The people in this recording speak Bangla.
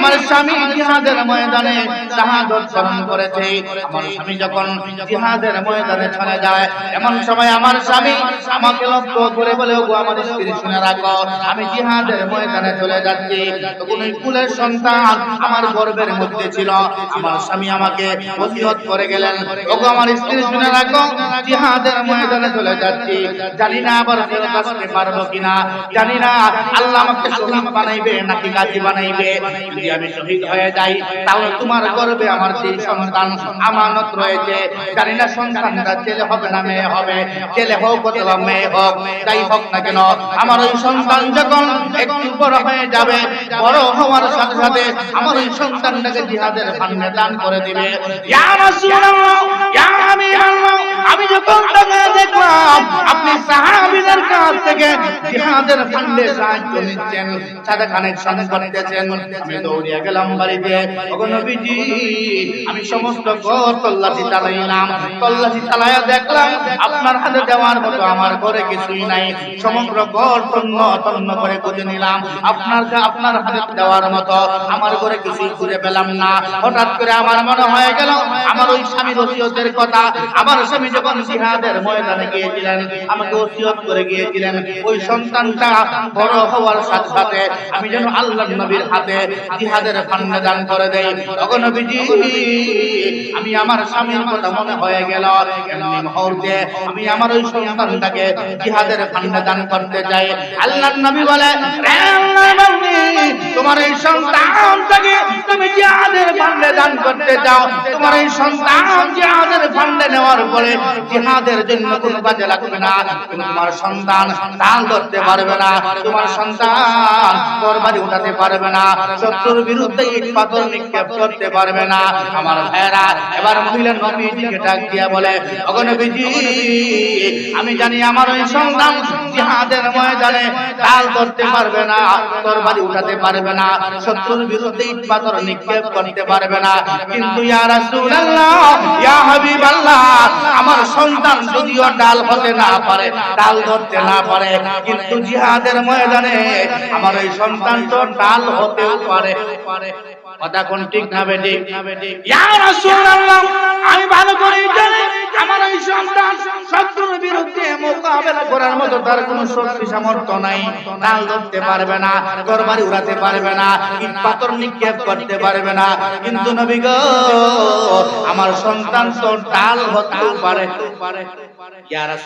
আমার স্বামী জিহাদের ময়দানে শাহাদাত বরণ করেছে। আমার স্বামী যখন জিহাদের ময়দানে চলে যায়, এমন সময় আমার স্বামী আমাকে লক্ষ্য করে বলে, ওগো আমার স্ত্রী শুনে রাখো, আমি জিহাদের ময়দানে চলে যাচ্ছি। তখন ওই কুলের সন্তান আমার গর্ভের মধ্যে ছিল। আমার স্বামী আমাকে ওসিয়ত করে গেলেন, ওগো আমার স্ত্রী শুনে রাখো, জিহাদের ময়দানে চলে যাচ্ছি, জানি না আবার ফেরত আসতে পারবো কিনা, জানি না আল্লাহ আমাকে শহীদ বানাইবে নাকি গাজী বানাইবে। যদি আমি শহীদ হয়ে যাই তাহলে তোমার গর্ভে আমার যে সন্তান আমানত রয়েছে, জানি না সন্তানটা ছেলে হবে না মেয়ে হবে, ছেলে হোক অথবা মেয়ে হোক, যাই হোক না কেন, আমার ওই সন্তান যখন একটু বড় হয়ে যাবে, বড় হওয়ার সাথে সাথে আমার ওই সন্তানটাকে জিহাদের ফান্ডে দান করে দিবে। ইয়া রাসূলুল্লাহ, ইয়া হাবিবাল্লাহ, আমি যখন তাকে দেখলাম আপনি সাহাবীদের কাছ থেকে জিহাদের ফান্ডে সাহায্য নিচ্ছেন, সাথে কানেকশন করতেছেন, আমি দৌড়িয়ে গেলাম বাড়িতে। ওগো নবীজি, আমি সমস্ত ঘর তল্লাশি চালাইলাম, তল্লাশি চালাইয়া দেখলাম আপনার হাতে দেওয়ার মতো আমার ঘরে কিছুই নাই। সমগ্র ঘর তন্ন তন্ন করে খুঁজে নিলাম, আপনার হাতে দেওয়ার মতো আমার ঘরে কিছুই খুঁজে পেলাম না। হঠাৎ করে আমার মনে হয়ে গেল আমার ওই স্বামীর ওসিয়তের কথা। আমার স্বামী যখন জিহাদের ময়দানে গিয়েছিলেন, আমাকে ওসিয়ত করে গিয়েছিলেন ওই সন্তানটা বড় হওয়ার সাথে সাথে আমি যেন আল্লাহর নবীর হাতে জিহাদের ফান্ডে দান করে দেই। ওগো নবীজি, আমি আমার স্বামীর কথা মনে হয়ে গেল, এমনি মুহূর্তে আমি আমার ওই সন্তানটাকে জিহাদের ফান্ডে দান করতে চাই। আল্লাহর নবী বলে, হে আল্লাহর নবী, তোমার এই সন্তানটাকে তুমি জিহাদের ফান্ডে দান করতে চাও, তোমার এই সন্তান জিহাদের ফান্ডে নেওয়ার পরে জিহাদের জন্য কোনো কাজে লাগবে না, তোমার সন্তান ঢাল ধরতে পারবে না, তোমার সন্তান তরবারি উঠাতে পারবে না, শত্রুর বিরুদ্ধে ইট পাথর নিক্ষেপ করতে পারবে না। আমার ভাইরা এবার মহিলা নবীজিকে ডাক দিয়া বলে, ওগো নবীজি, আমি জানি আমার ওই সন্তান জিহাদের ময়দানে ঢাল ধরতে পারবে না, তরবারি উঠাতে পারবে না, শত্রুর বিরুদ্ধে ইট পাথর নিক্ষেপ করতে পারবে না, কিন্তু ইয়া রাসূলুল্লাহ, ইয়া হাবিবাল্লাহ, আমার সন্তান যদিও ঢাল হতে না পারে, ঢাল ধরতে না পারে, কিন্তু জিহাদের ময়দানে আমার ওই সন্তান তো ঢাল হতেও পারে। কথা কোন ঠিক না বেঠিক? ইয়া রাসূলুল্লাহ, আমি ভালো করে জানি আমার ওই সন্তান শত্রুর বিরুদ্ধে মোকাবেলা করার মতো তার কোনো শক্তি সামর্থ্য নাই, ঢাল ধরতে পারবে না, তরবারি উড়াতে পারবে না, ইট পাথর নিক্ষেপ করতে পারবে না, কিন্তু নবী গো, আমার সন্তান তো ঢাল হতেও পারে। ইয়া রাসূল